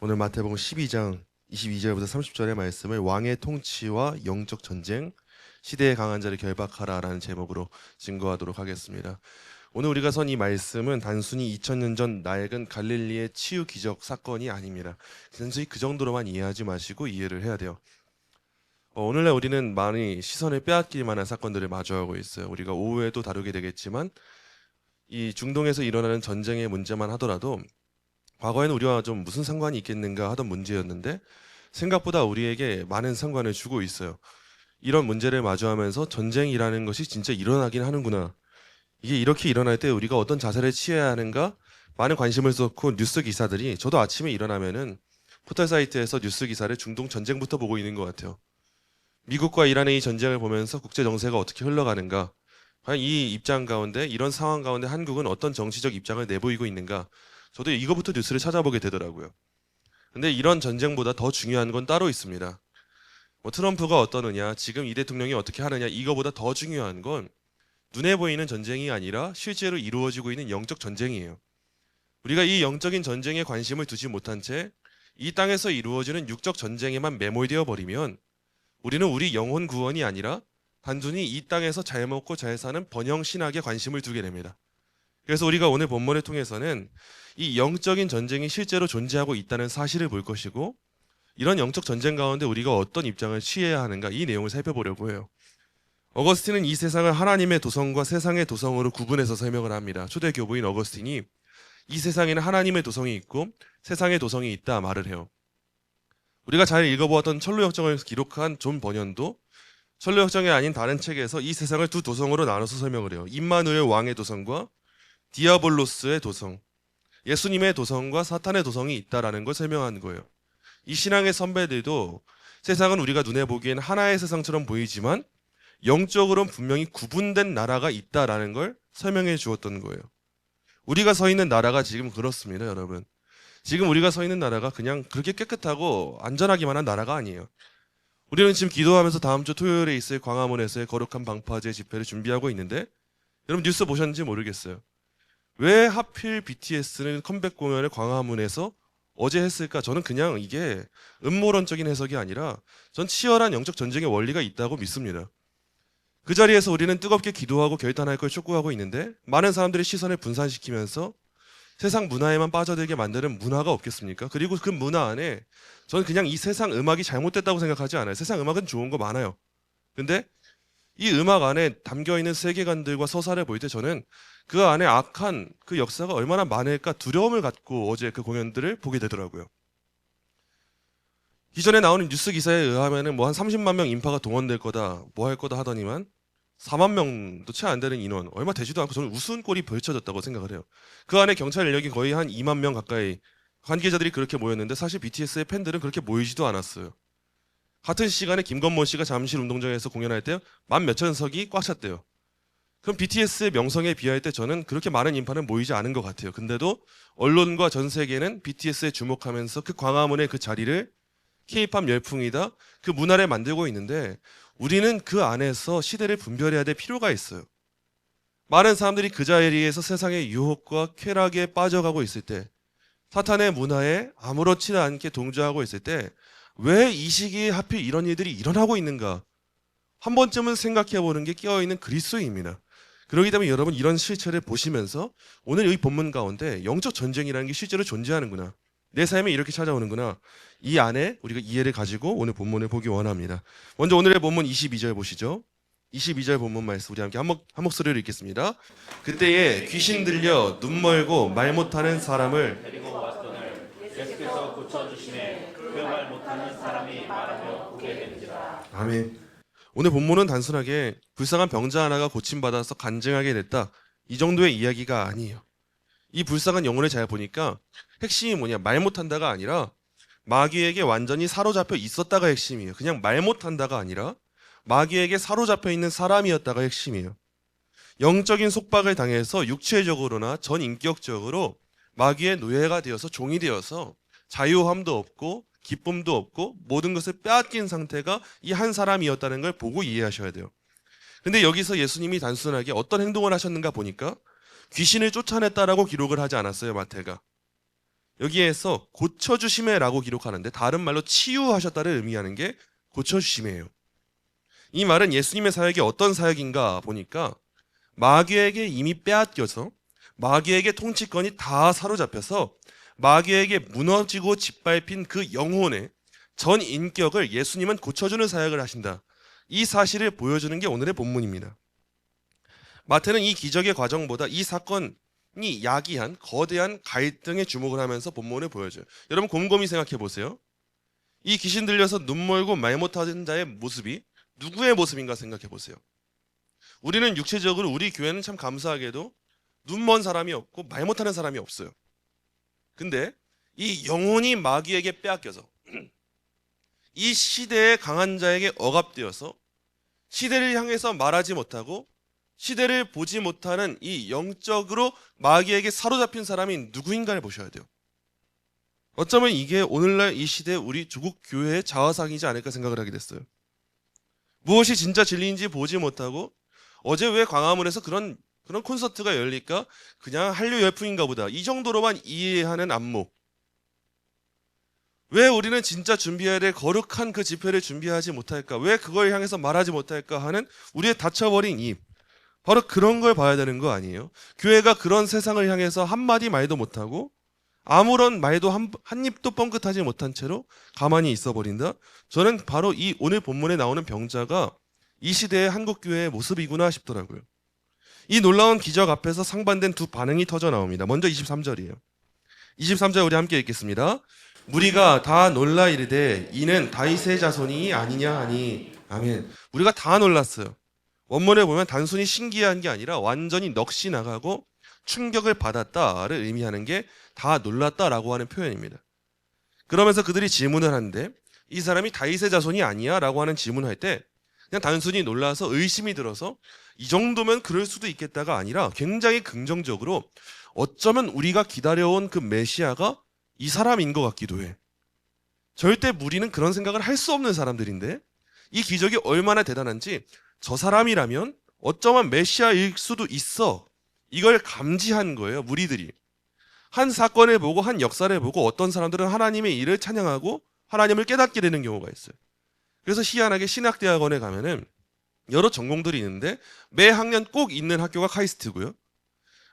오늘 마태복음 12장 22절부터 30절의 말씀을 왕의 통치와 영적 전쟁, 시대의 강한 자를 결박하라라는 제목으로 증거하도록 하겠습니다. 오늘 우리가 선 이 말씀은 단순히 2000년 전 낡은 갈릴리의 치유 기적 사건이 아닙니다. 단순히 그 정도로만 이해하지 마시고 이해를 해야 돼요. 오늘날 우리는 많이 시선을 빼앗길 만한 사건들을 마주하고 있어요. 우리가 오후에도 다루게 되겠지만 이 중동에서 일어나는 전쟁의 문제만 하더라도 과거에는 우리와 좀 무슨 상관이 있겠는가 하던 문제였는데 생각보다 우리에게 많은 상관을 주고 있어요. 이런 문제를 마주하면서 전쟁이라는 것이 진짜 일어나긴 하는구나. 이게 이렇게 일어날 때 우리가 어떤 자세를 취해야 하는가? 많은 관심을 쏟고 뉴스 기사들이 저도 아침에 일어나면은 포털 사이트에서 뉴스 기사를 중동 전쟁부터 보고 있는 것 같아요. 미국과 이란의 이 전쟁을 보면서 국제 정세가 어떻게 흘러가는가? 과연 이 입장 가운데 이런 상황 가운데 한국은 어떤 정치적 입장을 내보이고 있는가? 저도 이거부터 뉴스를 찾아보게 되더라고요. 근데 이런 전쟁보다 더 중요한 건 따로 있습니다. 트럼프가 어떠느냐, 지금 이 대통령이 어떻게 하느냐, 이거보다 더 중요한 건 눈에 보이는 전쟁이 아니라 실제로 이루어지고 있는 영적 전쟁이에요. 우리가 이 영적인 전쟁에 관심을 두지 못한 채 이 땅에서 이루어지는 육적 전쟁에만 매몰되어 버리면 우리는 우리 영혼 구원이 아니라 단순히 이 땅에서 잘 먹고 잘 사는 번영 신학에 관심을 두게 됩니다. 그래서 우리가 오늘 본문을 통해서는 이 영적인 전쟁이 실제로 존재하고 있다는 사실을 볼 것이고, 이런 영적 전쟁 가운데 우리가 어떤 입장을 취해야 하는가, 이 내용을 살펴보려고 해요. 어거스틴은 이 세상을 하나님의 도성과 세상의 도성으로 구분해서 설명을 합니다. 초대 교부인 어거스틴이 이 세상에는 하나님의 도성이 있고 세상의 도성이 있다 말을 해요. 우리가 잘 읽어보았던 철로역정을 기록한 존 버년도 철로역정이 아닌 다른 책에서 이 세상을 두 도성으로 나눠서 설명을 해요. 임마누엘 왕의 도성과 디아볼로스의 도성, 예수님의 도성과 사탄의 도성이 있다라는 걸 설명한 거예요. 이 신앙의 선배들도 세상은 우리가 눈에 보기엔 하나의 세상처럼 보이지만 영적으로는 분명히 구분된 나라가 있다라는 걸 설명해 주었던 거예요. 우리가 서 있는 나라가 지금 그렇습니다, 여러분. 지금 우리가 서 있는 나라가 그냥 그렇게 깨끗하고 안전하기만 한 나라가 아니에요. 우리는 지금 기도하면서 다음 주 토요일에 있을 광화문에서의 거룩한 방파제 집회를 준비하고 있는데, 여러분 뉴스 보셨는지 모르겠어요. 왜 하필 BTS는 컴백 공연을 광화문에서 어제 했을까? 저는 그냥 이게 음모론적인 해석이 아니라 전 치열한 영적 전쟁의 원리가 있다고 믿습니다. 그 자리에서 우리는 뜨겁게 기도하고 결단할 걸 촉구하고 있는데 많은 사람들이 시선을 분산시키면서 세상 문화에만 빠져들게 만드는 문화가 없겠습니까? 그리고 그 문화 안에 저는 그냥 이 세상 음악이 잘못됐다고 생각하지 않아요. 세상 음악은 좋은 거 많아요. 근데 이 음악 안에 담겨있는 세계관들과 서사를 볼 때 저는 그 안에 악한 그 역사가 얼마나 많을까 두려움을 갖고 어제 그 공연들을 보게 되더라고요. 기존에 나오는 뉴스 기사에 의하면 뭐 한 30만 명 인파가 동원될 거다, 뭐 할 거다 하더니만 4만 명도 채 안 되는 인원, 얼마 되지도 않고 저는 우스운 꼴이 벌쳐졌다고 생각을 해요. 그 안에 경찰 인력이 거의 한 2만 명 가까이 관계자들이 그렇게 모였는데 사실 BTS의 팬들은 그렇게 모이지도 않았어요. 같은 시간에 김건모 씨가 잠실 운동장에서 공연할 때 만 몇천 석이 꽉 찼대요. 그럼 BTS의 명성에 비할 때 저는 그렇게 많은 인파는 모이지 않은 것 같아요. 근데도 언론과 전 세계는 BTS에 주목하면서 그 광화문의 그 자리를 K-팝 열풍이다, 그 문화를 만들고 있는데 우리는 그 안에서 시대를 분별해야 될 필요가 있어요. 많은 사람들이 그 자리에서 세상의 유혹과 쾌락에 빠져가고 있을 때, 사탄의 문화에 아무렇지도 않게 동조하고 있을 때 왜 이 시기에 하필 이런 일들이 일어나고 있는가? 한 번쯤은 생각해 보는 게 깨어있는 그리스도입니다. 그렇기 때문에 여러분 이런 실체를 보시면서 오늘 이 본문 가운데 영적 전쟁이라는 게 실제로 존재하는구나, 내 삶에 이렇게 찾아오는구나, 이 안에 우리가 이해를 가지고 오늘 본문을 보기 원합니다. 먼저 오늘의 본문 22절 보시죠. 22절 본문 말씀 우리 함께 한 목소리로 읽겠습니다. 그때에 귀신 들려 눈 멀고 말 못하는 사람을 데리고 왔더늘 예수께서 고쳐주시매 그 말 못하는 사람이 말하며 보게 되는지라. 아멘. 오늘 본문은 단순하게 불쌍한 병자 하나가 고침받아서 간증하게 됐다, 이 정도의 이야기가 아니에요. 이 불쌍한 영혼을 잘 보니까 핵심이 뭐냐, 말 못한다가 아니라 마귀에게 완전히 사로잡혀 있었다가 핵심이에요. 그냥 말 못한다가 아니라 마귀에게 사로잡혀 있는 사람이었다가 핵심이에요. 영적인 속박을 당해서 육체적으로나 전 인격적으로 마귀의 노예가 되어서 종이 되어서 자유함도 없고 기쁨도 없고 모든 것을 빼앗긴 상태가 이 한 사람이었다는 걸 보고 이해하셔야 돼요. 근데 여기서 예수님이 단순하게 어떤 행동을 하셨는가 보니까 귀신을 쫓아냈다라고 기록을 하지 않았어요, 마태가. 여기에서 고쳐주심에라고 기록하는데 다른 말로 치유하셨다를 의미하는 게 고쳐주심이에요. 이 말은 예수님의 사역이 어떤 사역인가 보니까 마귀에게 이미 빼앗겨서 마귀에게 통치권이 다 사로잡혀서 마귀에게 무너지고 짓밟힌 그 영혼의 전 인격을 예수님은 고쳐주는 사역을 하신다. 이 사실을 보여주는 게 오늘의 본문입니다. 마태는 이 기적의 과정보다 이 사건이 야기한 거대한 갈등에 주목을 하면서 본문을 보여줘요. 여러분 곰곰이 생각해 보세요. 이 귀신 들려서 눈 멀고 말 못하는 자의 모습이 누구의 모습인가 생각해 보세요. 우리는 육체적으로 우리 교회는 참 감사하게도 눈 먼 사람이 없고 말 못하는 사람이 없어요. 근데 이 영혼이 마귀에게 빼앗겨서 이 시대의 강한 자에게 억압되어서 시대를 향해서 말하지 못하고 시대를 보지 못하는 이 영적으로 마귀에게 사로잡힌 사람이 누구인가를 보셔야 돼요. 어쩌면 이게 오늘날 이 시대 우리 조국 교회의 자화상이지 않을까 생각을 하게 됐어요. 무엇이 진짜 진리인지 보지 못하고 어제 왜 광화문에서 그런 콘서트가 열릴까? 그냥 한류 열풍인가 보다. 이 정도로만 이해하는 안목. 왜 우리는 진짜 준비해야 될 거룩한 그 집회를 준비하지 못할까? 왜 그걸 향해서 말하지 못할까 하는 우리의 닫혀버린 입. 바로 그런 걸 봐야 되는 거 아니에요? 교회가 그런 세상을 향해서 한마디 말도 못하고 아무런 말도 한 입도 뻥끗하지 못한 채로 가만히 있어버린다? 저는 바로 이 오늘 본문에 나오는 병자가 이 시대의 한국교회의 모습이구나 싶더라고요. 이 놀라운 기적 앞에서 상반된 두 반응이 터져 나옵니다. 먼저 23절이에요. 23절 우리 함께 읽겠습니다. 무리가 다 놀라 이르되 이는 다윗의 자손이 아니냐 하니 아멘. 우리가 다 놀랐어요. 원문에 보면 단순히 신기한 게 아니라 완전히 넋이 나가고 충격을 받았다를 의미하는 게 다 놀랐다라고 하는 표현입니다. 그러면서 그들이 질문을 하는데 이 사람이 다윗의 자손이 아니야? 라고 하는 질문을 할 때 그냥 단순히 놀라서 의심이 들어서 이 정도면 그럴 수도 있겠다가 아니라 굉장히 긍정적으로 어쩌면 우리가 기다려온 그 메시아가 이 사람인 것 같기도 해. 절대 무리는 그런 생각을 할 수 없는 사람들인데 이 기적이 얼마나 대단한지 저 사람이라면 어쩌면 메시아일 수도 있어. 이걸 감지한 거예요. 무리들이. 한 사건을 보고 한 역사를 보고 어떤 사람들은 하나님의 일을 찬양하고 하나님을 깨닫게 되는 경우가 있어요. 그래서 희한하게 신학대학원에 가면은 여러 전공들이 있는데 매 학년 꼭 있는 학교가 카이스트고요.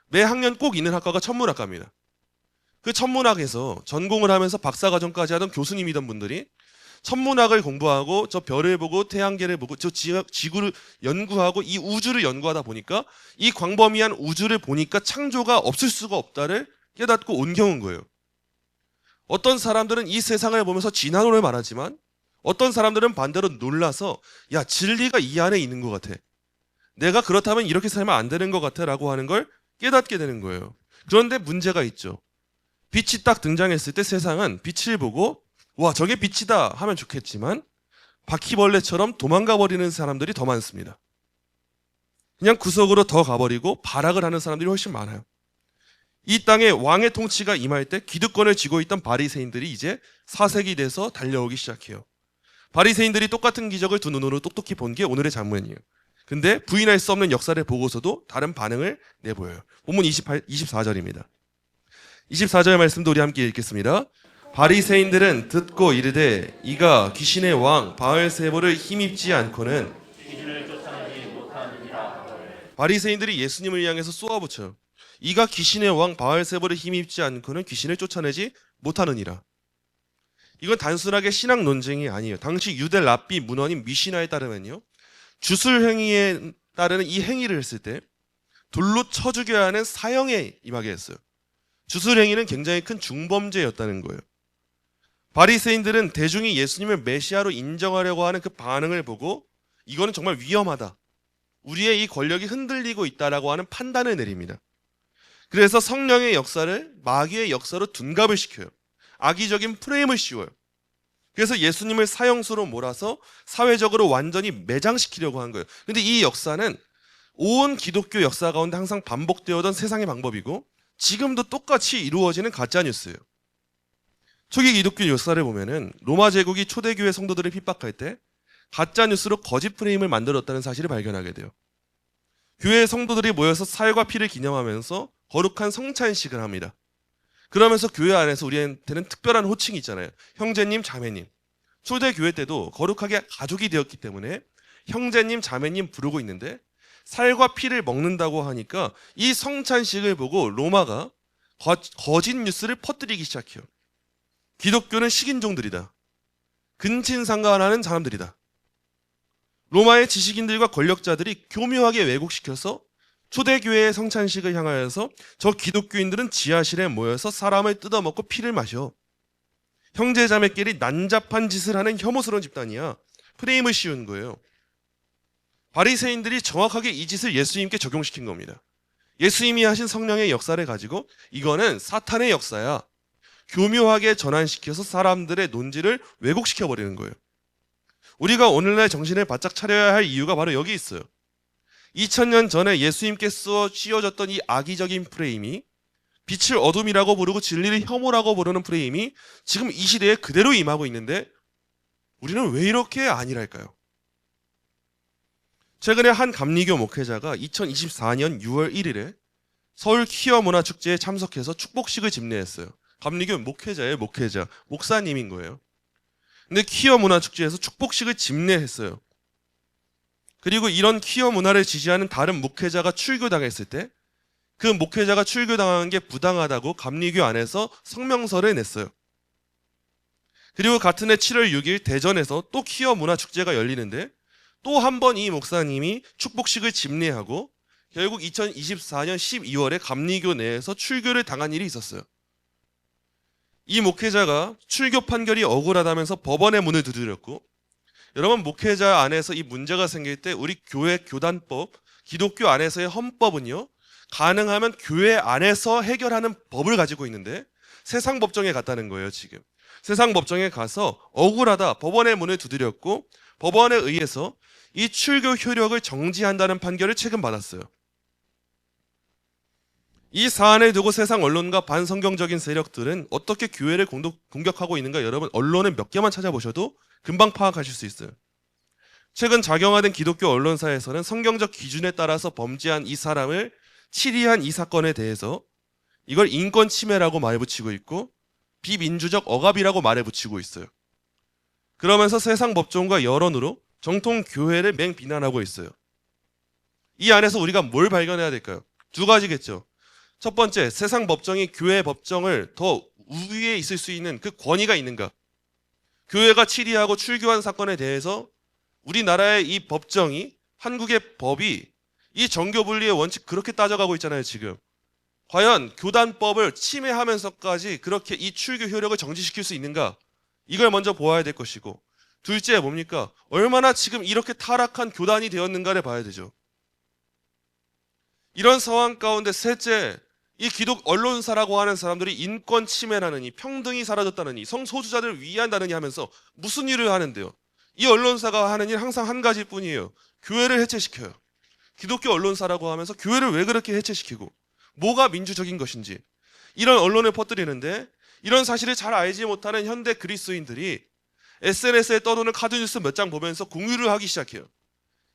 매 학년 꼭 있는 학과가 천문학과입니다. 그 천문학에서 전공을 하면서 박사과정까지 하던 교수님이던 분들이 천문학을 공부하고 저 별을 보고 태양계를 보고 저 지구를 연구하고 이 우주를 연구하다 보니까 이 광범위한 우주를 보니까 창조가 없을 수가 없다를 깨닫고 온 경우인 거예요. 어떤 사람들은 이 세상을 보면서 진화론을 말하지만 어떤 사람들은 반대로 놀라서 야 진리가 이 안에 있는 것 같아. 내가 그렇다면 이렇게 살면 안 되는 것 같아 라고 하는 걸 깨닫게 되는 거예요. 그런데 문제가 있죠. 빛이 딱 등장했을 때 세상은 빛을 보고 와 저게 빛이다 하면 좋겠지만 바퀴벌레처럼 도망가 버리는 사람들이 더 많습니다. 그냥 구석으로 더 가버리고 발악을 하는 사람들이 훨씬 많아요. 이 땅에 왕의 통치가 임할 때 기득권을 쥐고 있던 바리새인들이 이제 사색이 돼서 달려오기 시작해요. 바리새인들이 똑같은 기적을 두 눈으로 똑똑히 본 게 오늘의 장면이에요. 근데 부인할 수 없는 역사를 보고서도 다른 반응을 내보여요. 본문 24절입니다. 24절 말씀도 우리 함께 읽겠습니다. 바리새인들은 듣고 이르되 이가 귀신의 왕 바알세보를 힘입지 않고는 귀신을 쫓아내지 못하느니라. 바리새인들이 예수님을 향해서 쏘아붙여요. 이가 귀신의 왕 바알세보를 힘입지 않고는 귀신을 쫓아내지 못하느니라. 이건 단순하게 신학 논쟁이 아니에요. 당시 유대 랍비 문헌인 미시나에 따르면요. 주술 행위에 따르는 이 행위를 했을 때 돌로 쳐 죽여야 하는 사형에 임하게 했어요. 주술 행위는 굉장히 큰 중범죄였다는 거예요. 바리새인들은 대중이 예수님을 메시아로 인정하려고 하는 그 반응을 보고 이거는 정말 위험하다. 우리의 이 권력이 흔들리고 있다라고 하는 판단을 내립니다. 그래서 성령의 역사를 마귀의 역사로 둔갑을 시켜요. 악의적인 프레임을 씌워요. 그래서 예수님을 사형수로 몰아서 사회적으로 완전히 매장시키려고 한 거예요. 근데 이 역사는 온 기독교 역사 가운데 항상 반복되어던 세상의 방법이고 지금도 똑같이 이루어지는 가짜뉴스예요. 초기 기독교 역사를 보면은 로마 제국이 초대교회 성도들을 핍박할 때 가짜뉴스로 거짓 프레임을 만들었다는 사실을 발견하게 돼요. 교회 성도들이 모여서 살과 피를 기념하면서 거룩한 성찬식을 합니다. 그러면서 교회 안에서 우리한테는 특별한 호칭이 있잖아요. 형제님, 자매님. 초대교회 때도 거룩하게 가족이 되었기 때문에 형제님, 자매님 부르고 있는데 살과 피를 먹는다고 하니까 이 성찬식을 보고 로마가 거짓 뉴스를 퍼뜨리기 시작해요. 기독교는 식인종들이다. 근친상간하는 사람들이다. 로마의 지식인들과 권력자들이 교묘하게 왜곡시켜서 초대교회의 성찬식을 향하여서 저 기독교인들은 지하실에 모여서 사람을 뜯어먹고 피를 마셔. 형제자매끼리 난잡한 짓을 하는 혐오스러운 집단이야. 프레임을 씌운 거예요. 바리새인들이 정확하게 이 짓을 예수님께 적용시킨 겁니다. 예수님이 하신 성령의 역사를 가지고 이거는 사탄의 역사야. 교묘하게 전환시켜서 사람들의 논지를 왜곡시켜버리는 거예요. 우리가 오늘날 정신을 바짝 차려야 할 이유가 바로 여기 있어요. 2000년 전에 예수님께 씌워졌던 이 악의적인 프레임이 빛을 어둠이라고 부르고 진리를 혐오라고 부르는 프레임이 지금 이 시대에 그대로 임하고 있는데 우리는 왜 이렇게 아니랄까요? 최근에 한 감리교 목회자가 2024년 6월 1일에 서울 퀴어 문화축제에 참석해서 축복식을 집례했어요. 감리교 목회자예요, 목회자. 목사님인 거예요. 근데 퀴어 문화축제에서 축복식을 집례했어요. 그리고 이런 퀴어 문화를 지지하는 다른 목회자가 출교당했을 때 그 목회자가 출교당한 게 부당하다고 감리교 안에서 성명서를 냈어요. 그리고 같은 해 7월 6일 대전에서 또 퀴어 문화축제가 열리는데 또 한 번 이 목사님이 축복식을 집례하고 결국 2024년 12월에 감리교 내에서 출교를 당한 일이 있었어요. 이 목회자가 출교 판결이 억울하다면서 법원의 문을 두드렸고, 여러분 목회자 안에서 이 문제가 생길 때 우리 교회 교단법, 기독교 안에서의 헌법은요, 가능하면 교회 안에서 해결하는 법을 가지고 있는데 세상 법정에 갔다는 거예요. 지금 세상 법정에 가서 억울하다 법원의 문을 두드렸고 법원에 의해서 이 출교 효력을 정지한다는 판결을 최근 받았어요. 이 사안을 두고 세상 언론과 반성경적인 세력들은 어떻게 교회를 공격하고 있는가, 여러분 언론을 몇 개만 찾아보셔도 금방 파악하실 수 있어요. 최근 작용화된 기독교 언론사에서는 성경적 기준에 따라서 범죄한 이 사람을 치리한 이 사건에 대해서 이걸 인권 침해라고 말해붙이고 있고 비민주적 억압이라고 말해붙이고 있어요. 그러면서 세상 법정과 여론으로 정통 교회를 맹비난하고 있어요. 이 안에서 우리가 뭘 발견해야 될까요? 두 가지겠죠. 첫 번째, 세상 법정이 교회 법정을 더 우위에 있을 수 있는 그 권위가 있는가? 교회가 치리하고 출교한 사건에 대해서 우리나라의 이 법정이, 한국의 법이 이 정교분리의 원칙 그렇게 따져가고 있잖아요, 지금. 과연 교단법을 침해하면서까지 그렇게 이 출교 효력을 정지시킬 수 있는가? 이걸 먼저 보아야 될 것이고, 둘째 뭡니까? 얼마나 지금 이렇게 타락한 교단이 되었는가를 봐야 되죠. 이런 상황 가운데 셋째, 이 기독 언론사라고 하는 사람들이 인권 침해라느니, 평등이 사라졌다느니, 성소수자들을 위한다느니 하면서 무슨 일을 하는데요? 이 언론사가 하는 일 항상 한 가지뿐이에요. 교회를 해체시켜요. 기독교 언론사라고 하면서 교회를 왜 그렇게 해체시키고 뭐가 민주적인 것인지 이런 언론을 퍼뜨리는데, 이런 사실을 잘 알지 못하는 현대 그리스도인들이 SNS에 떠도는 카드뉴스 몇 장 보면서 공유를 하기 시작해요.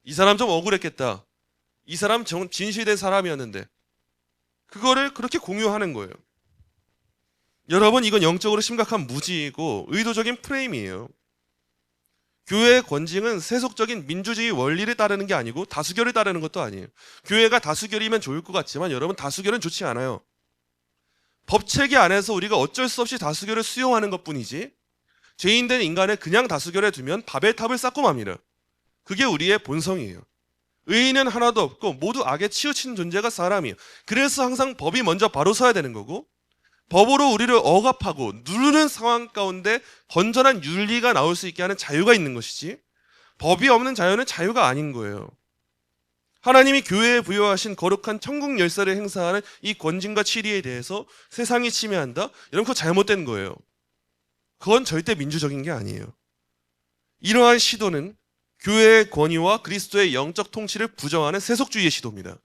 이 사람 좀 억울했겠다. 이 사람 좀 진실된 사람이었는데, 그거를 그렇게 공유하는 거예요. 여러분, 이건 영적으로 심각한 무지이고 의도적인 프레임이에요. 교회의 권징은 세속적인 민주주의 원리를 따르는 게 아니고 다수결을 따르는 것도 아니에요. 교회가 다수결이면 좋을 것 같지만 여러분, 다수결은 좋지 않아요. 법체계 안에서 우리가 어쩔 수 없이 다수결을 수용하는 것뿐이지, 죄인된 인간을 그냥 다수결에 두면 바벨탑을 쌓고 맙니다. 그게 우리의 본성이에요. 의인은 하나도 없고 모두 악에 치우친 존재가 사람이에요. 그래서 항상 법이 먼저 바로 서야 되는 거고, 법으로 우리를 억압하고 누르는 상황 가운데 건전한 윤리가 나올 수 있게 하는 자유가 있는 것이지, 법이 없는 자유는 자유가 아닌 거예요. 하나님이 교회에 부여하신 거룩한 천국 열쇠를 행사하는 이 권징과 치리에 대해서 세상이 침해한다? 여러분, 그거 잘못된 거예요. 그건 절대 민주적인 게 아니에요. 이러한 시도는 교회의 권위와 그리스도의 영적 통치를 부정하는 세속주의의 시도입니다.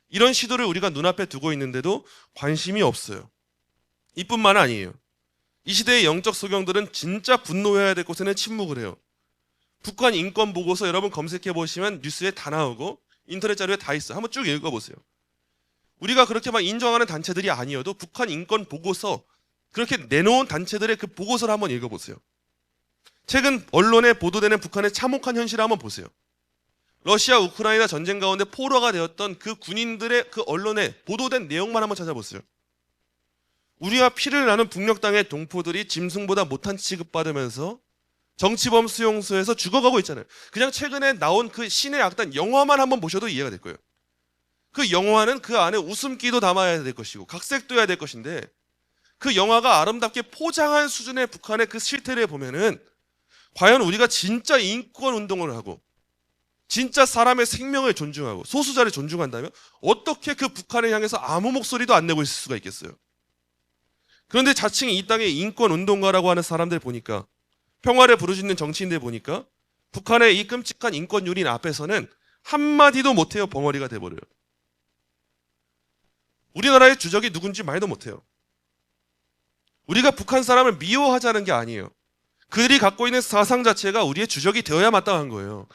이런 시도를 우리가 눈앞에 두고 있는데도 관심이 없어요. 이뿐만 아니에요. 이 시대의 영적 소경들은 진짜 분노해야 될 곳에는 침묵을 해요. 북한 인권 보고서 여러분 검색해 보시면 뉴스에 다 나오고 인터넷 자료에 다 있어요. 한번 쭉 읽어보세요. 우리가 그렇게 막 인정하는 단체들이 아니어도 북한 인권 보고서 그렇게 내놓은 단체들의 그 보고서를 한번 읽어보세요. 최근 언론에 보도되는 북한의 참혹한 현실을 한번 보세요. 러시아 우크라이나 전쟁 가운데 포로가 되었던 그 군인들의 그 언론에 보도된 내용만 한번 찾아보세요. 우리와 피를 나눈 북녘 땅의 동포들이 짐승보다 못한 취급받으면서 정치범 수용소에서 죽어가고 있잖아요. 그냥 최근에 나온 그 신의 악단 영화만 한번 보셔도 이해가 될 거예요. 그 영화는 그 안에 웃음기도 담아야 될 것이고 각색도 해야 될 것인데 그 영화가 아름답게 포장한 수준의 북한의 그 실태를 보면은 과연 우리가 진짜 인권 운동을 하고 진짜 사람의 생명을 존중하고 소수자를 존중한다면 어떻게 그 북한을 향해서 아무 목소리도 안 내고 있을 수가 있겠어요. 그런데 자칭 이 땅의 인권 운동가라고 하는 사람들 보니까 평화를 부르짖는 정치인들 보니까 북한의 이 끔찍한 인권 유린 앞에서는 한마디도 못해요. 벙어리가 돼버려요. 우리나라의 주적이 누군지 말도 못해요. 우리가 북한 사람을 미워하자는 게 아니에요. 그들이 갖고 있는 사상 자체가 우리의 주적이 되어야 마땅한 거예요.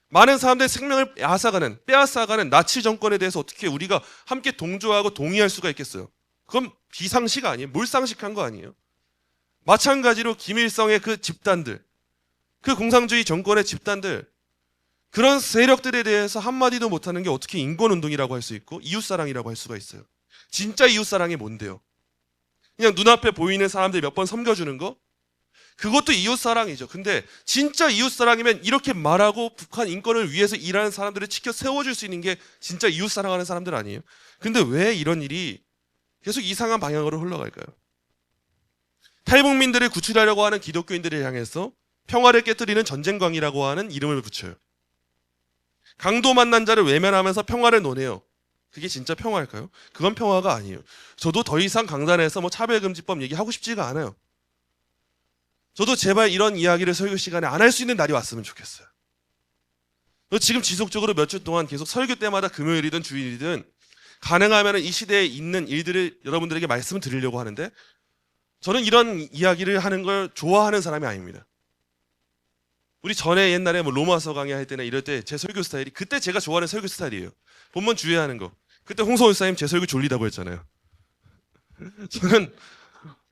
많은 사람들의 생명을 빼앗아가는 나치 정권에 대해서 어떻게 우리가 함께 동조하고 동의할 수가 있겠어요? 그건 비상식 아니에요. 몰상식한 거 아니에요. 마찬가지로 김일성의 그 집단들, 그 공산주의 정권의 집단들, 그런 세력들에 대해서 한마디도 못하는 게 어떻게 인권운동이라고 할 수 있고 이웃사랑이라고 할 수가 있어요. 진짜 이웃사랑이 뭔데요? 그냥 눈앞에 보이는 사람들 몇 번 섬겨주는 거? 그것도 이웃사랑이죠. 근데 진짜 이웃사랑이면 이렇게 말하고 북한 인권을 위해서 일하는 사람들을 지켜 세워줄 수 있는 게 진짜 이웃사랑하는 사람들 아니에요? 근데 왜 이런 일이 계속 이상한 방향으로 흘러갈까요? 탈북민들을 구출하려고 하는 기독교인들을 향해서 평화를 깨뜨리는 전쟁광이라고 하는 이름을 붙여요. 강도 만난 자를 외면하면서 평화를 논해요. 그게 진짜 평화일까요? 그건 평화가 아니에요. 저도 더 이상 강단에서 차별금지법 얘기하고 싶지가 않아요. 저도 제발 이런 이야기를 설교 시간에 안 할 수 있는 날이 왔으면 좋겠어요. 지금 지속적으로 몇 주 동안 계속 설교 때마다 금요일이든 주일이든 가능하면 이 시대에 있는 일들을 여러분들에게 말씀을 드리려고 하는데 저는 이런 이야기를 하는 걸 좋아하는 사람이 아닙니다. 우리 전에 옛날에 로마서 강의할 때나 이럴 때 제 설교 스타일이 그때 제가 좋아하는 설교 스타일이에요. 본문 주의하는 거. 그때 홍성호 목사님 제 설교 졸리다고 했잖아요. 저는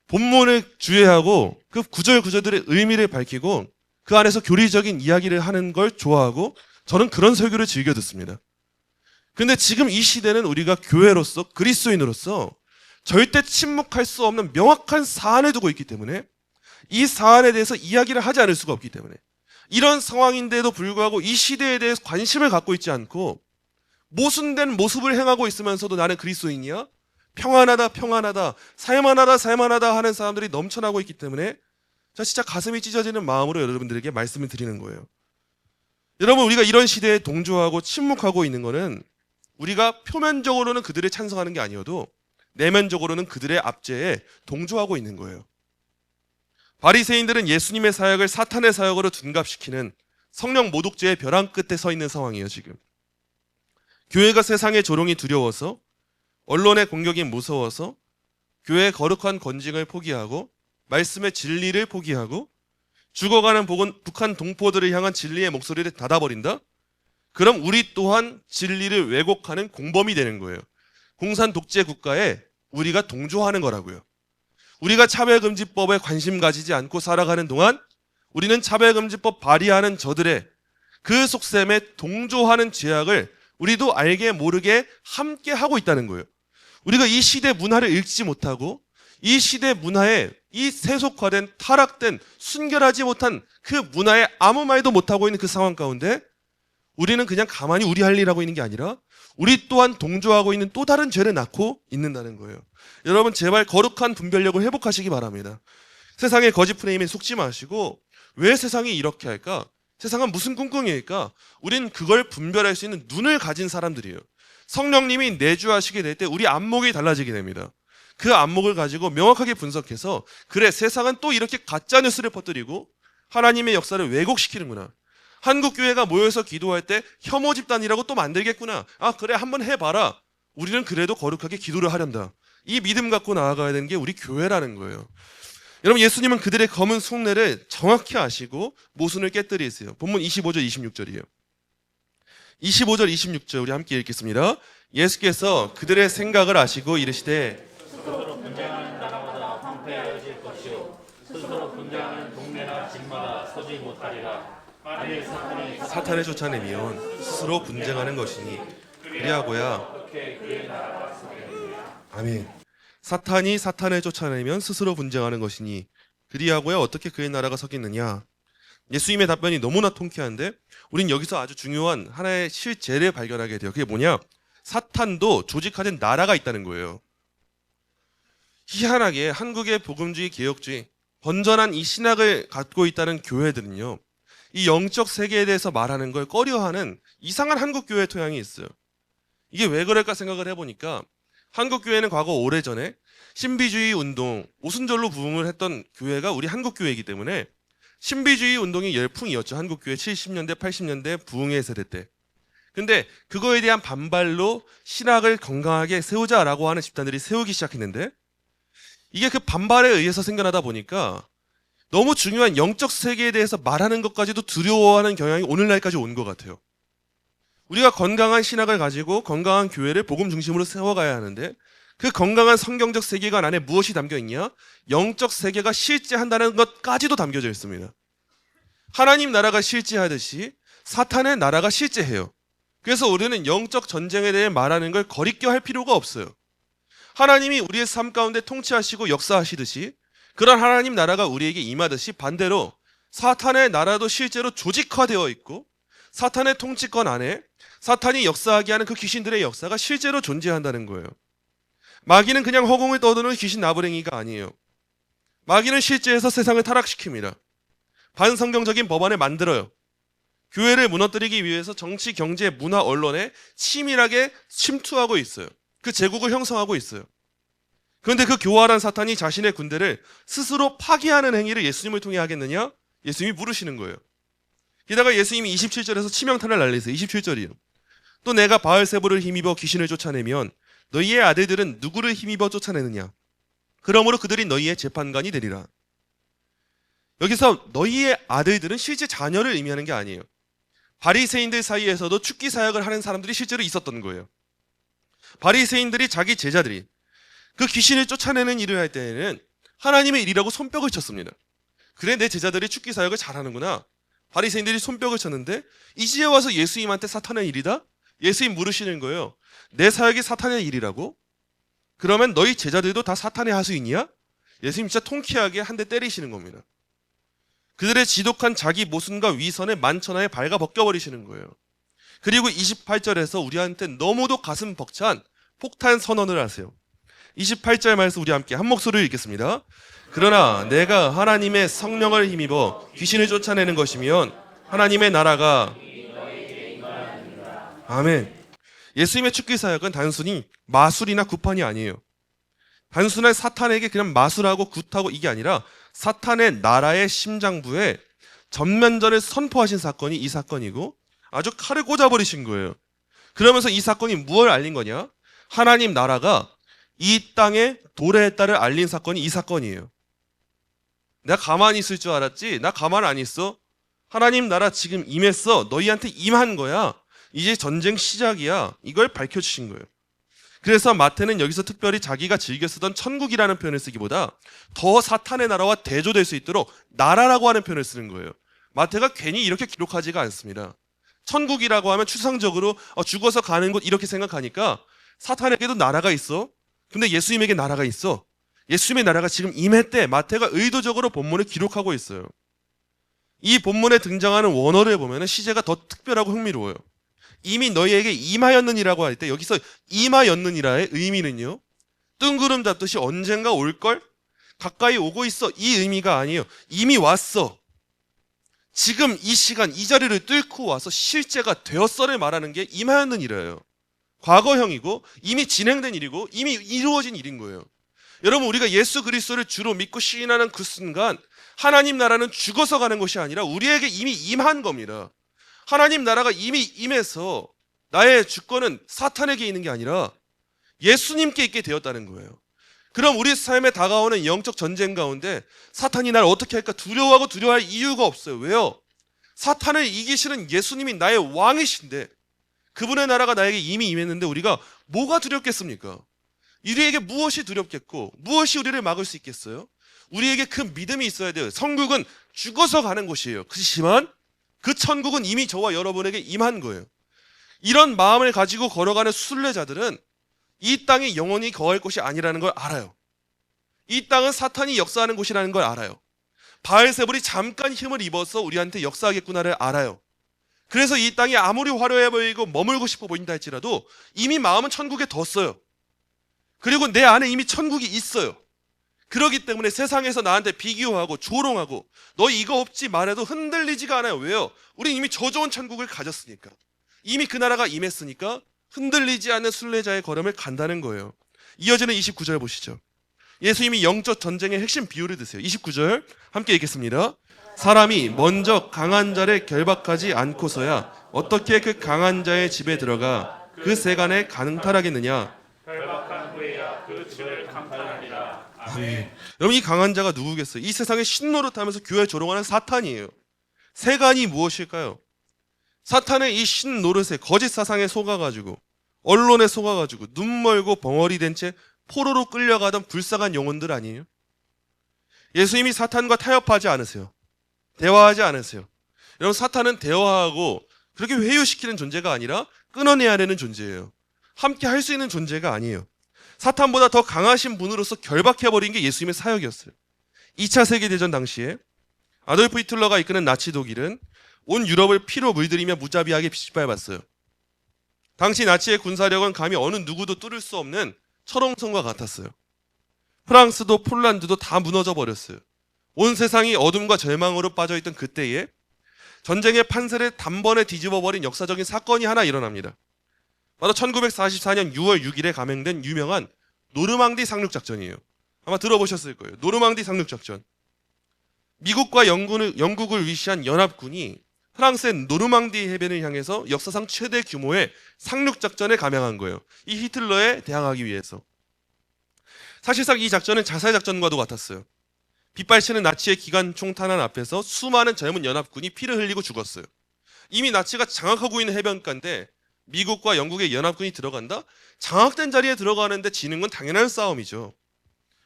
본문을 주의하고 그 구절구절들의 의미를 밝히고 그 안에서 교리적인 이야기를 하는 걸 좋아하고 저는 그런 설교를 즐겨 듣습니다. 근데 지금 이 시대는 우리가 교회로서 그리스도인으로서 절대 침묵할 수 없는 명확한 사안을 두고 있기 때문에 이 사안에 대해서 이야기를 하지 않을 수가 없기 때문에 이런 상황인데도 불구하고 이 시대에 대해서 관심을 갖고 있지 않고 모순된 모습을 행하고 있으면서도 나는 그리스도인이야? 평안하다 평안하다 살만하다 살만하다 하는 사람들이 넘쳐나고 있기 때문에 저 진짜 가슴이 찢어지는 마음으로 여러분들에게 말씀을 드리는 거예요. 여러분 우리가 이런 시대에 동조하고 침묵하고 있는 거는 우리가 표면적으로는 그들을 찬성하는 게 아니어도 내면적으로는 그들의 압제에 동조하고 있는 거예요. 바리새인들은 예수님의 사역을 사탄의 사역으로 둔갑시키는 성령 모독죄의 벼랑 끝에 서 있는 상황이에요. 지금 교회가 세상의 조롱이 두려워서 언론의 공격이 무서워서 교회의 거룩한 권징을 포기하고 말씀의 진리를 포기하고 죽어가는 북한 동포들을 향한 진리의 목소리를 닫아버린다? 그럼 우리 또한 진리를 왜곡하는 공범이 되는 거예요. 공산 독재 국가에 우리가 동조하는 거라고요. 우리가 차별금지법에 관심 가지지 않고 살아가는 동안 우리는 차별금지법 발의하는 저들의 그 속셈에 동조하는 죄악을 우리도 알게 모르게 함께 하고 있다는 거예요. 우리가 이 시대 문화를 읽지 못하고 이 시대 문화에 이 세속화된 타락된 순결하지 못한 그 문화에 아무 말도 못하고 있는 그 상황 가운데 우리는 그냥 가만히 우리 할 일 하고 있는 게 아니라 우리 또한 동조하고 있는 또 다른 죄를 낳고 있는다는 거예요. 여러분 제발 거룩한 분별력을 회복하시기 바랍니다. 세상의 거짓 프레임에 속지 마시고 왜 세상이 이렇게 할까? 세상은 무슨 꿍꿍이일까? 우린 그걸 분별할 수 있는 눈을 가진 사람들이에요. 성령님이 내주하시게 될 때 우리 안목이 달라지게 됩니다. 그 안목을 가지고 명확하게 분석해서 그래 세상은 또 이렇게 가짜뉴스를 퍼뜨리고 하나님의 역사를 왜곡시키는구나. 한국교회가 모여서 기도할 때 혐오 집단이라고 또 만들겠구나. 아 그래 한번 해봐라. 우리는 그래도 거룩하게 기도를 하련다. 이 믿음 갖고 나아가야 되는 게 우리 교회라는 거예요. 여러분 예수님은 그들의 검은 속내를 정확히 아시고 모순을 깨뜨리세요. 본문 25절 26절이에요. 25절 26절 우리 함께 읽겠습니다. 예수께서 그들의 생각을 아시고 이르시되 스스로 분쟁하는 나라마다 황폐해질 것이요 스스로 분쟁하는 동네나 집마다 서지 못하리라. 만일 사탄을 쫓아내면 스스로 분쟁하는 것이니 그리하고야 어떻게 그의 나라가 서겠느냐. 아멘. 사탄이 사탄을 쫓아내면 스스로 분쟁하는 것이니 그리하고야 어떻게 그의 나라가 서겠느냐. 예수님의 답변이 너무나 통쾌한데 우린 여기서 아주 중요한 하나의 실제를 발견하게 돼요. 그게 뭐냐? 사탄도 조직화된 나라가 있다는 거예요. 희한하게 한국의 복음주의 개혁주의 건전한 이 신학을 갖고 있다는 교회들은요, 이 영적 세계에 대해서 말하는 걸 꺼려하는 이상한 한국 교회 토양이 있어요. 이게 왜 그럴까 생각을 해보니까 한국 교회는 과거 오래전에 신비주의 운동, 오순절로 부흥을 했던 교회가 우리 한국 교회이기 때문에 신비주의 운동이 열풍이었죠. 한국 교회 70년대, 80년대 부흥의 세대 때. 근데 그거에 대한 반발로 신학을 건강하게 세우자라고 하는 집단들이 세우기 시작했는데 이게 그 반발에 의해서 생겨나다 보니까 너무 중요한 영적 세계에 대해서 말하는 것까지도 두려워하는 경향이 오늘날까지 온 것 같아요. 우리가 건강한 신학을 가지고 건강한 교회를 복음 중심으로 세워가야 하는데 그 건강한 성경적 세계관 안에 무엇이 담겨 있냐? 영적 세계가 실제한다는 것까지도 담겨져 있습니다. 하나님 나라가 실제하듯이 사탄의 나라가 실제해요. 그래서 우리는 영적 전쟁에 대해 말하는 걸 거리껴 할 필요가 없어요. 하나님이 우리의 삶 가운데 통치하시고 역사하시듯이 그런 하나님 나라가 우리에게 임하듯이 반대로 사탄의 나라도 실제로 조직화되어 있고 사탄의 통치권 안에 사탄이 역사하게 하는 그 귀신들의 역사가 실제로 존재한다는 거예요. 마귀는 그냥 허공을 떠도는 귀신 나부랭이가 아니에요. 마귀는 실제에서 세상을 타락시킵니다. 반성경적인 법안을 만들어요. 교회를 무너뜨리기 위해서 정치, 경제, 문화, 언론에 치밀하게 침투하고 있어요. 그 제국을 형성하고 있어요. 그런데 그 교활한 사탄이 자신의 군대를 스스로 파괴하는 행위를 예수님을 통해 하겠느냐? 예수님이 물으시는 거예요. 게다가 예수님이 27절에서 치명탄을 날리세요. 27절이요. 또 내가 바알세불을 힘입어 귀신을 쫓아내면 너희의 아들들은 누구를 힘입어 쫓아내느냐? 그러므로 그들이 너희의 재판관이 되리라. 여기서 너희의 아들들은 실제 자녀를 의미하는 게 아니에요. 바리새인들 사이에서도 축기 사역을 하는 사람들이 실제로 있었던 거예요. 바리새인들이 자기 제자들이 그 귀신을 쫓아내는 일을 할 때에는 하나님의 일이라고 손뼉을 쳤습니다. 그래, 내 제자들이 축기 사역을 잘하는구나. 바리새인들이 손뼉을 쳤는데 이제 와서 예수님한테 사탄의 일이다? 예수님 물으시는 거예요. 내 사역이 사탄의 일이라고? 그러면 너희 제자들도 다 사탄의 하수인이야? 예수님 진짜 통쾌하게 한 대 때리시는 겁니다. 그들의 지독한 자기 모순과 위선에 만천하에 발가 벗겨버리시는 거예요. 그리고 28절에서 우리한테 너무도 가슴 벅찬 폭탄 선언을 하세요. 28절 말씀 우리 함께 한 목소리를 읽겠습니다. 그러나 내가 하나님의 성령을 힘입어 귀신을 쫓아내는 것이면 하나님의 나라가 아멘. 예수님의 축기 사역은 단순히 마술이나 구판이 아니에요. 단순한 사탄에게 그냥 마술하고 굿하고 이게 아니라 사탄의 나라의 심장부에 전면전을 선포하신 사건이 이 사건이고 아주 칼을 꽂아버리신 거예요. 그러면서 이 사건이 무엇을 알린 거냐? 하나님 나라가 이 땅에 도래했다를 알린 사건이 이 사건이에요. 내가 가만히 있을 줄 알았지? 나 가만 안 있어. 하나님 나라 지금 임했어. 너희한테 임한 거야. 이제 전쟁 시작이야. 이걸 밝혀주신 거예요. 그래서 마태는 여기서 특별히 자기가 즐겨 쓰던 천국이라는 표현을 쓰기보다 더 사탄의 나라와 대조될 수 있도록 나라라고 하는 표현을 쓰는 거예요. 마태가 괜히 이렇게 기록하지가 않습니다. 천국이라고 하면 추상적으로 죽어서 가는 곳 이렇게 생각하니까 사탄에게도 나라가 있어. 근데 예수님에게 나라가 있어. 예수님의 나라가 지금 임했대. 마태가 의도적으로 본문을 기록하고 있어요. 이 본문에 등장하는 원어를 보면 시제가 더 특별하고 흥미로워요. 이미 너희에게 임하였느니라고 할 때 여기서 임하였느니라의 의미는요, 뜬구름 잡듯이 언젠가 올걸? 가까이 오고 있어. 이 의미가 아니에요. 이미 왔어. 지금 이 시간 이 자리를 뚫고 와서 실제가 되었어를 말하는 게 임하였느니라예요. 과거형이고 이미 진행된 일이고 이미 이루어진 일인 거예요. 여러분, 우리가 예수 그리스도를 주로 믿고 시인하는 그 순간 하나님 나라는 죽어서 가는 것이 아니라 우리에게 이미 임한 겁니다. 하나님 나라가 이미 임해서 나의 주권은 사탄에게 있는 게 아니라 예수님께 있게 되었다는 거예요. 그럼 우리 삶에 다가오는 영적 전쟁 가운데 사탄이 날 어떻게 할까 두려워하고 두려워할 이유가 없어요. 왜요? 사탄을 이기시는 예수님이 나의 왕이신데 그분의 나라가 나에게 이미 임했는데 우리가 뭐가 두렵겠습니까? 우리에게 무엇이 두렵겠고 무엇이 우리를 막을 수 있겠어요? 우리에게 그 믿음이 있어야 돼요. 천국은 죽어서 가는 곳이에요. 그렇지만 그 천국은 이미 저와 여러분에게 임한 거예요. 이런 마음을 가지고 걸어가는 순례자들은 이 땅에 영원히 거할 곳이 아니라는 걸 알아요. 이 땅은 사탄이 역사하는 곳이라는 걸 알아요. 바알세불이 잠깐 힘을 입어서 우리한테 역사하겠구나를 알아요. 그래서 이 땅이 아무리 화려해 보이고 머물고 싶어 보인다 할지라도 이미 마음은 천국에 뒀어요. 그리고 내 안에 이미 천국이 있어요. 그렇기 때문에 세상에서 나한테 비교하고 조롱하고 너 이거 없지 말해도 흔들리지가 않아요. 왜요? 우린 이미 저 좋은 천국을 가졌으니까. 이미 그 나라가 임했으니까 흔들리지 않는 순례자의 걸음을 간다는 거예요. 이어지는 29절 보시죠. 예수님이 영적 전쟁의 핵심 비유를 드세요. 29절 함께 읽겠습니다. 사람이 먼저 강한 자를 결박하지 않고서야 어떻게 그 강한 자의 집에 들어가 그 세간에 강탈하겠느냐. 결박한 후에야 그 집을 강탈하리라. 아멘. 여러분, 이 강한 자가 누구겠어요? 이 세상에 신노릇하면서 교회 조롱하는 사탄이에요. 세간이 무엇일까요? 사탄의 이 신노릇에 거짓 사상에 속아가지고 언론에 속아가지고 눈 멀고 벙어리 된 채 포로로 끌려가던 불쌍한 영혼들 아니에요? 예수님이 사탄과 타협하지 않으세요. 대화하지 않으세요. 여러분, 사탄은 대화하고 그렇게 회유시키는 존재가 아니라 끊어내야 되는 존재예요. 함께 할 수 있는 존재가 아니에요. 사탄보다 더 강하신 분으로서 결박해버린 게 예수님의 사역이었어요. 2차 세계대전 당시에 아돌프 히틀러가 이끄는 나치 독일은 온 유럽을 피로 물들이며 무자비하게 짓밟았어요. 당시 나치의 군사력은 감히 어느 누구도 뚫을 수 없는 철옹성과 같았어요. 프랑스도 폴란드도 다 무너져 버렸어요. 온 세상이 어둠과 절망으로 빠져있던 그때에 전쟁의 판세를 단번에 뒤집어버린 역사적인 사건이 하나 일어납니다. 바로 1944년 6월 6일에 감행된 유명한 노르망디 상륙작전이에요. 아마 들어보셨을 거예요. 노르망디 상륙작전. 미국과 영국을 위시한 연합군이 프랑스의 노르망디 해변을 향해서 역사상 최대 규모의 상륙작전에 감행한 거예요. 이 히틀러에 대항하기 위해서. 사실상 이 작전은 자살작전과도 같았어요. 빗발치는 나치의 기관총 탄환 앞에서 수많은 젊은 연합군이 피를 흘리고 죽었어요. 이미 나치가 장악하고 있는 해변가인데 미국과 영국의 연합군이 들어간다? 장악된 자리에 들어가는데 지는 건 당연한 싸움이죠.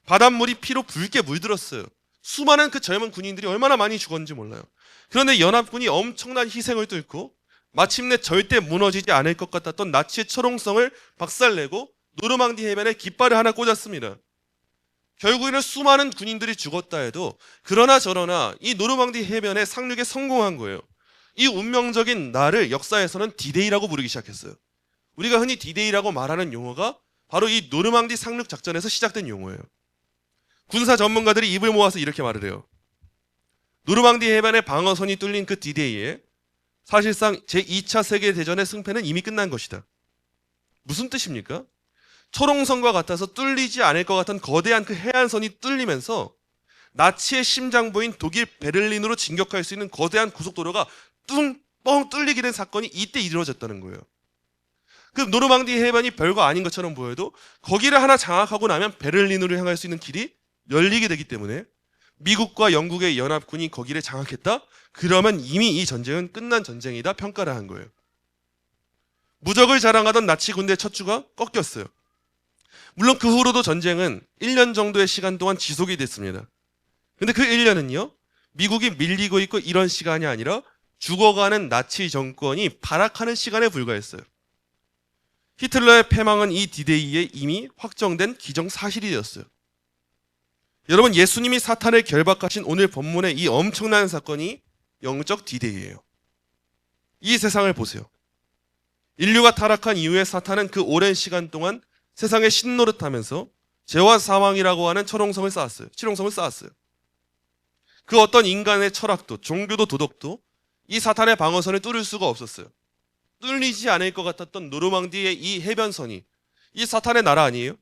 바닷물이 피로 붉게 물들었어요. 수많은 그 젊은 군인들이 얼마나 많이 죽었는지 몰라요. 그런데 연합군이 엄청난 희생을 뚫고 마침내 절대 무너지지 않을 것 같았던 나치의 철옹성을 박살내고 노르망디 해변에 깃발을 하나 꽂았습니다. 결국에는 수많은 군인들이 죽었다 해도 그러나 저러나 이 노르망디 해변에 상륙에 성공한 거예요. 이 운명적인 날을 역사에서는 디데이라고 부르기 시작했어요. 우리가 흔히 디데이라고 말하는 용어가 바로 이 노르망디 상륙 작전에서 시작된 용어예요. 군사 전문가들이 입을 모아서 이렇게 말을 해요. 노르망디 해변의 방어선이 뚫린 그 디데이에 사실상 제2차 세계대전의 승패는 이미 끝난 것이다. 무슨 뜻입니까? 초롱성과 같아서 뚫리지 않을 것 같은 거대한 그 해안선이 뚫리면서 나치의 심장부인 독일 베를린으로 진격할 수 있는 거대한 고속도로가 뻥 뚫리게 된 사건이 이때 이루어졌다는 거예요. 그 노르망디 해변이 별거 아닌 것처럼 보여도 거기를 하나 장악하고 나면 베를린으로 향할 수 있는 길이 열리게 되기 때문에 미국과 영국의 연합군이 거기를 장악했다? 그러면 이미 이 전쟁은 끝난 전쟁이다 평가를 한 거예요. 무적을 자랑하던 나치 군대 척추가 꺾였어요. 물론 그 후로도 전쟁은 1년 정도의 시간 동안 지속이 됐습니다. 근데 그 1년은요, 미국이 밀리고 있고 이런 시간이 아니라 죽어가는 나치 정권이 발악하는 시간에 불과했어요. 히틀러의 패망은 이 디데이에 이미 확정된 기정사실이 되었어요. 여러분, 예수님이 사탄을 결박하신 오늘 본문의 이 엄청난 사건이 영적 디데이예요. 이 세상을 보세요. 인류가 타락한 이후에 사탄은 그 오랜 시간 동안 세상에 신노릇하면서 죄와 사망이라고 하는 철옹성을 쌓았어요. 실용성을 쌓았어요. 그 어떤 인간의 철학도 종교도 도덕도 이 사탄의 방어선을 뚫을 수가 없었어요. 뚫리지 않을 것 같았던 노르망디의 이 해변선이 이 사탄의 나라 아니에요?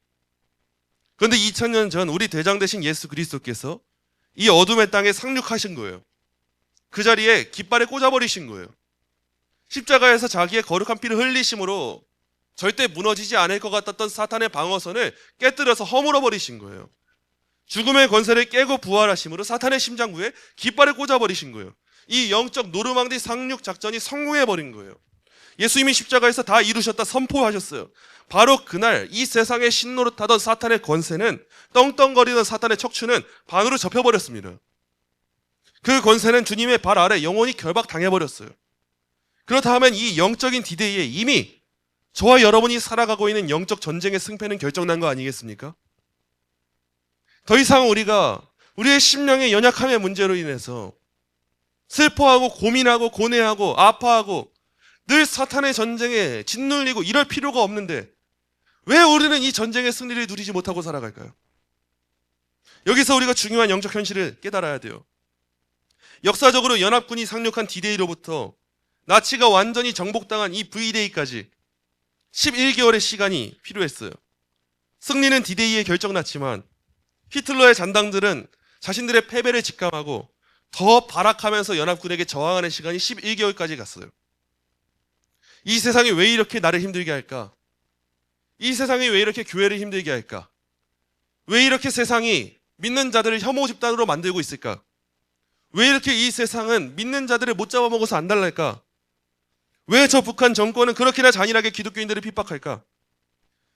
그런데 2000년 전 우리 대장 되신 예수 그리스도께서 이 어둠의 땅에 상륙하신 거예요. 그 자리에 깃발에 꽂아버리신 거예요. 십자가에서 자기의 거룩한 피를 흘리심으로 절대 무너지지 않을 것 같았던 사탄의 방어선을 깨뜨려서 허물어버리신 거예요. 죽음의 권세를 깨고 부활하심으로 사탄의 심장부에 깃발을 꽂아버리신 거예요. 이 영적 노르망디 상륙 작전이 성공해버린 거예요. 예수님이 십자가에서 다 이루셨다 선포하셨어요. 바로 그날 이 세상의 신노릇하던 사탄의 권세는, 떵떵거리던 사탄의 척추는 반으로 접혀버렸습니다. 그 권세는 주님의 발 아래 영원히 결박당해버렸어요. 그렇다 하면 이 영적인 디데이에 이미 저와 여러분이 살아가고 있는 영적 전쟁의 승패는 결정난 거 아니겠습니까? 더 이상 우리가 우리의 심령의 연약함의 문제로 인해서 슬퍼하고 고민하고 고뇌하고 아파하고 늘 사탄의 전쟁에 짓눌리고 이럴 필요가 없는데 왜 우리는 이 전쟁의 승리를 누리지 못하고 살아갈까요? 여기서 우리가 중요한 영적 현실을 깨달아야 돼요. 역사적으로 연합군이 상륙한 D-Day로부터 나치가 완전히 정복당한 이 V-Day까지 11개월의 시간이 필요했어요. 승리는 D-Day에 결정났지만 히틀러의 잔당들은 자신들의 패배를 직감하고 더 발악하면서 연합군에게 저항하는 시간이 11개월까지 갔어요. 이 세상이 왜 이렇게 나를 힘들게 할까? 이 세상이 왜 이렇게 교회를 힘들게 할까? 왜 이렇게 세상이 믿는 자들을 혐오 집단으로 만들고 있을까? 왜 이렇게 이 세상은 믿는 자들을 못 잡아먹어서 안달날까? 왜 저 북한 정권은 그렇게나 잔인하게 기독교인들을 핍박할까?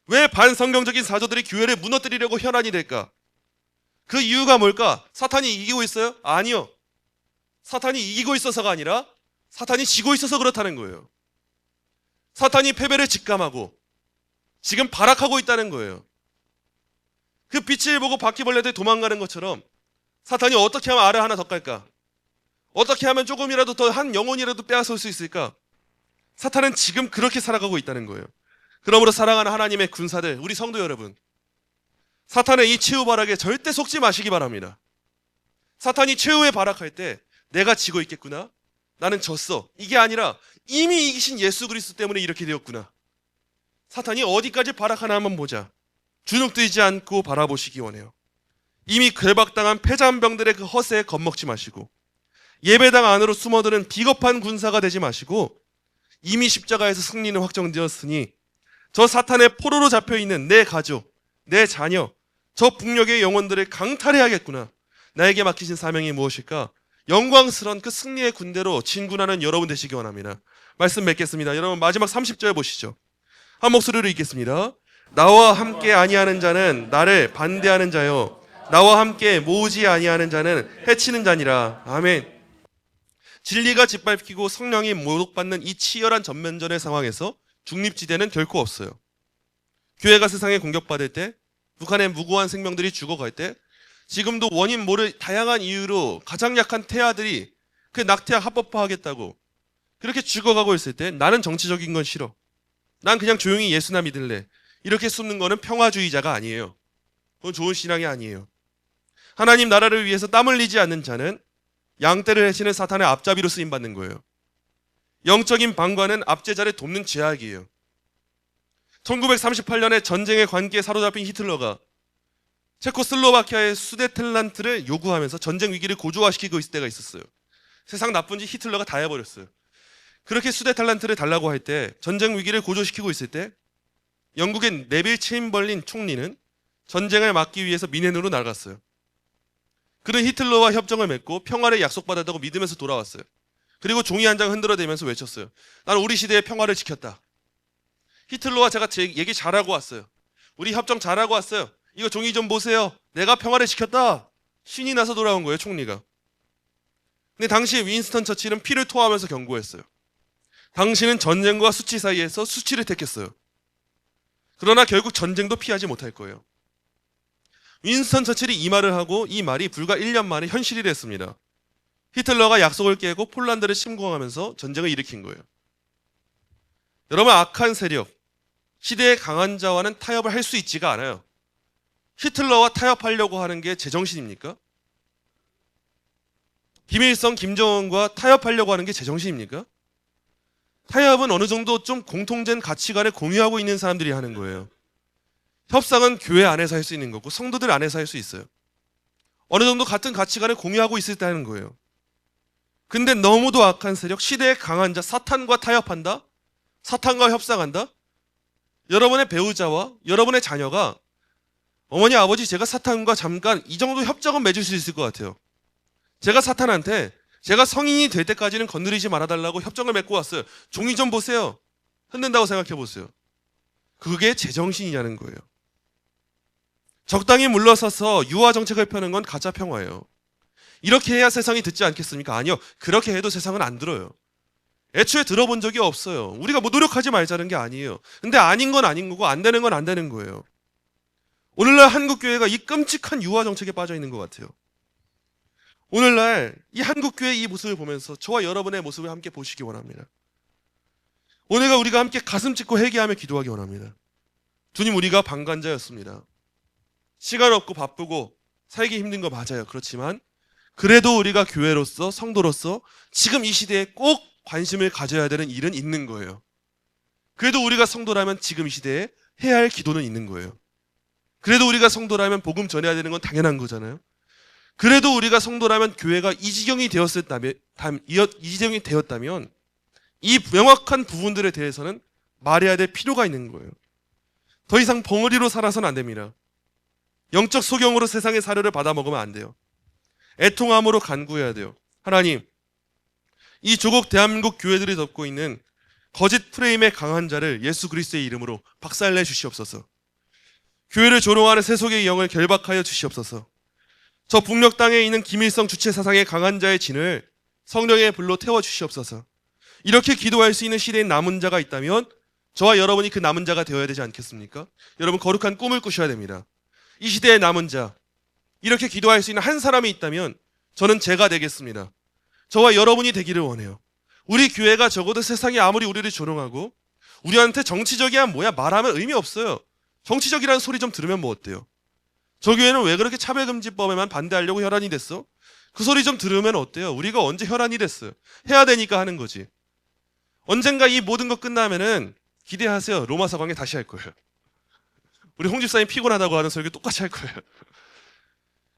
왜 반성경적인 사조들이 교회를 무너뜨리려고 혈안이 될까? 그 이유가 뭘까? 사탄이 이기고 있어요? 아니요. 사탄이 이기고 있어서가 아니라 사탄이 지고 있어서 그렇다는 거예요. 사탄이 패배를 직감하고 지금 발악하고 있다는 거예요. 그 빛을 보고 바퀴벌레들이 도망가는 것처럼 사탄이 어떻게 하면 알을 하나 더 깔까? 어떻게 하면 조금이라도 더 한 영혼이라도 빼앗을 수 있을까? 사탄은 지금 그렇게 살아가고 있다는 거예요. 그러므로 사랑하는 하나님의 군사들, 우리 성도 여러분, 사탄의 이 최후 발악에 절대 속지 마시기 바랍니다. 사탄이 최후의 발악할 때 내가 지고 있겠구나, 나는 졌어, 이게 아니라 이미 이기신 예수 그리스도 때문에 이렇게 되었구나. 사탄이 어디까지 발악하나 한번 보자. 주눅들지 않고 바라보시기 원해요. 이미 결박당한 패잔병들의 그 허세에 겁먹지 마시고 예배당 안으로 숨어드는 비겁한 군사가 되지 마시고 이미 십자가에서 승리는 확정되었으니 저 사탄의 포로로 잡혀있는 내 가족, 내 자녀, 저 북녘의 영혼들을 강탈해야겠구나. 나에게 맡기신 사명이 무엇일까? 영광스러운 그 승리의 군대로 진군하는 여러분 되시기 원합니다. 말씀 맺겠습니다. 여러분 마지막 30절 보시죠. 한 목소리로 읽겠습니다. 나와 함께 아니하는 자는 나를 반대하는 자요, 나와 함께 모으지 아니하는 자는 해치는 자니라. 아멘. 진리가 짓밟히고 성령이 모독받는 이 치열한 전면전의 상황에서 중립지대는 결코 없어요. 교회가 세상에 공격받을 때, 북한의 무고한 생명들이 죽어갈 때, 지금도 원인 모를 다양한 이유로 가장 약한 태아들이 그 낙태약 합법화하겠다고 그렇게 죽어가고 있을 때 나는 정치적인 건 싫어, 난 그냥 조용히 예수나 믿을래, 이렇게 숨는 거는 평화주의자가 아니에요. 그건 좋은 신앙이 아니에요. 하나님 나라를 위해서 땀 흘리지 않는 자는 양떼를 해치는 사탄의 앞잡이로 쓰임받는 거예요. 영적인 방관은 압제자를 돕는 죄악이에요. 1938년에 전쟁의 관계에 사로잡힌 히틀러가 체코슬로바키아의 수데텔란트를 요구하면서 전쟁 위기를 고조화시키고 있을 때가 있었어요. 세상 나쁜 짓 히틀러가 다 해버렸어요. 그렇게 수데텔란트를 달라고 할 때, 전쟁 위기를 고조시키고 있을 때 영국의 네빌 체인벌린 총리는 전쟁을 막기 위해서 미넨으로 나갔어요. 그는 히틀러와 협정을 맺고 평화를 약속받았다고 믿으면서 돌아왔어요. 그리고 종이 한 장 흔들어대면서 외쳤어요. 나는 우리 시대의 평화를 지켰다. 히틀러와 제가 제 얘기 잘하고 왔어요. 우리 협정 잘하고 왔어요. 이거 종이 좀 보세요. 내가 평화를 지켰다. 신이 나서 돌아온 거예요, 총리가. 근데 당시에 윈스턴 처칠은 피를 토하면서 경고했어요. 당신은 전쟁과 수치 사이에서 수치를 택했어요. 그러나 결국 전쟁도 피하지 못할 거예요. 윈스턴 처칠이 이 말을 하고 이 말이 불과 1년 만에 현실이 됐습니다. 히틀러가 약속을 깨고 폴란드를 침공하면서 전쟁을 일으킨 거예요. 여러분, 악한 세력, 시대의 강한 자와는 타협을 할 수 있지가 않아요. 히틀러와 타협하려고 하는 게 제정신입니까? 김일성, 김정은과 타협하려고 하는 게 제정신입니까? 타협은 어느 정도 좀 공통된 가치관을 공유하고 있는 사람들이 하는 거예요. 협상은 교회 안에서 할 수 있는 거고 성도들 안에서 할 수 있어요. 어느 정도 같은 가치관을 공유하고 있을 때 하는 거예요. 근데 너무도 악한 세력, 시대의 강한 자, 사탄과 타협한다? 사탄과 협상한다? 여러분의 배우자와 여러분의 자녀가 어머니, 아버지, 제가 사탄과 잠깐 이 정도 협정은 맺을 수 있을 것 같아요. 제가 사탄한테 제가 성인이 될 때까지는 건드리지 말아달라고 협정을 맺고 왔어요. 종이 좀 보세요. 흔든다고 생각해 보세요. 그게 제정신이냐는 거예요. 적당히 물러서서 유화 정책을 펴는 건 가짜 평화예요. 이렇게 해야 세상이 듣지 않겠습니까? 아니요. 그렇게 해도 세상은 안 들어요. 애초에 들어본 적이 없어요. 우리가 뭐 노력하지 말자는 게 아니에요. 근데 아닌 건 아닌 거고 안 되는 건 안 되는 거예요. 오늘날 한국교회가 이 끔찍한 유화 정책에 빠져 있는 것 같아요. 오늘날 이 한국교회의 이 모습을 보면서 저와 여러분의 모습을 함께 보시기 원합니다. 오늘가 우리가 함께 가슴 찢고 회개하며 기도하기 원합니다. 주님, 우리가 방관자였습니다. 시간 없고 바쁘고 살기 힘든 거 맞아요. 그렇지만 그래도 우리가 교회로서 성도로서 지금 이 시대에 꼭 관심을 가져야 되는 일은 있는 거예요. 그래도 우리가 성도라면 지금 이 시대에 해야 할 기도는 있는 거예요. 그래도 우리가 성도라면 복음 전해야 되는 건 당연한 거잖아요. 그래도 우리가 성도라면 교회가 이 지경이 되었다면 이 명확한 부분들에 대해서는 말해야 될 필요가 있는 거예요. 더 이상 벙어리로 살아서는 안 됩니다. 영적 소경으로 세상의 사료를 받아 먹으면 안 돼요. 애통함으로 간구해야 돼요. 하나님, 이 조국 대한민국 교회들이 덮고 있는 거짓 프레임의 강한 자를 예수 그리스도의 이름으로 박살내 주시옵소서. 교회를 조롱하는 세속의 영을 결박하여 주시옵소서. 저 북녘 땅에 있는 김일성 주체 사상의 강한 자의 진을 성령의 불로 태워 주시옵소서. 이렇게 기도할 수 있는 시대에 남은 자가 있다면 저와 여러분이 그 남은 자가 되어야 되지 않겠습니까? 여러분, 거룩한 꿈을 꾸셔야 됩니다. 이 시대의 남은 자, 이렇게 기도할 수 있는 한 사람이 있다면 저는 제가 되겠습니다. 저와 여러분이 되기를 원해요. 우리 교회가 적어도 세상이 아무리 우리를 조롱하고 우리한테 정치적이야 뭐야 말하면 의미 없어요. 정치적이라는 소리 좀 들으면 뭐 어때요? 저 교회는 왜 그렇게 차별금지법에만 반대하려고 혈안이 됐어? 그 소리 좀 들으면 어때요? 우리가 언제 혈안이 됐어요? 해야 되니까 하는 거지. 언젠가 이 모든 거 끝나면은 기대하세요. 로마서 강해 다시 할 거예요. 우리 홍 집사님 피곤하다고 하는 설교 똑같이 할 거예요.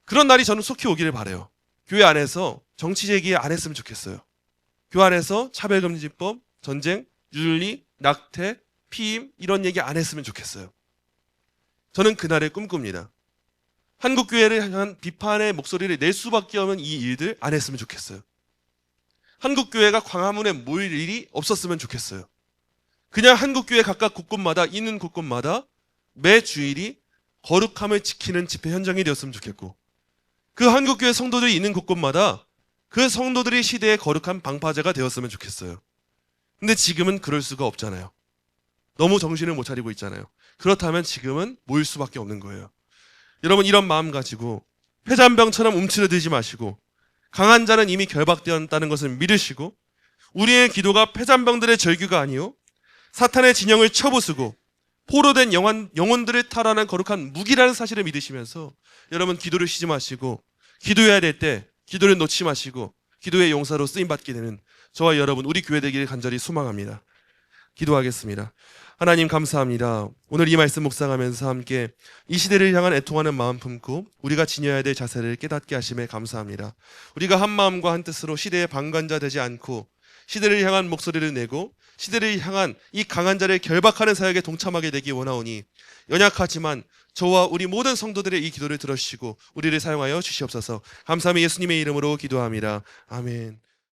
그런 날이 저는 속히 오기를 바라요. 교회 안에서 정치 제기 안 했으면 좋겠어요. 교회 안에서 차별금지법, 전쟁, 윤리, 낙태, 피임 이런 얘기 안 했으면 좋겠어요. 저는 그날을 꿈꿉니다. 한국교회를 향한 비판의 목소리를 낼 수밖에 없는 이 일들 안 했으면 좋겠어요. 한국교회가 광화문에 모일 일이 없었으면 좋겠어요. 그냥 한국교회 각각 곳곳마다 있는 곳곳마다 매 주일이 거룩함을 지키는 집회 현장이 되었으면 좋겠고, 그 한국교회 성도들이 있는 곳곳마다 그 성도들이 시대의 거룩한 방파제가 되었으면 좋겠어요. 근데 지금은 그럴 수가 없잖아요. 너무 정신을 못 차리고 있잖아요. 그렇다면 지금은 모일 수밖에 없는 거예요. 여러분, 이런 마음 가지고 회잔병처럼 움츠러들지 마시고 강한 자는 이미 결박되었다는 것을 믿으시고 우리의 기도가 회잔병들의 절규가 아니요 사탄의 진영을 쳐부수고 포로된 영혼들을 탈환한 거룩한 무기라는 사실을 믿으시면서 여러분, 기도를 쉬지 마시고 기도해야 될 때 기도를 놓지 마시고 기도의 용사로 쓰임받게 되는 저와 여러분, 우리 교회 되기를 간절히 소망합니다. 기도하겠습니다. 하나님, 감사합니다. 오늘 이 말씀 묵상하면서 함께 이 시대를 향한 애통하는 마음 품고 우리가 지녀야 될 자세를 깨닫게 하심에 감사합니다. 우리가 한 마음과 한 뜻으로 시대의 방관자 되지 않고 시대를 향한 목소리를 내고 시대를 향한 이 강한 자를 결박하는 사역에 동참하게 되기 원하오니 연약하지만 저와 우리 모든 성도들의 이 기도를 들어주시고 우리를 사용하여 주시옵소서. 감사함이 예수님의 이름으로 기도합니다. 아멘.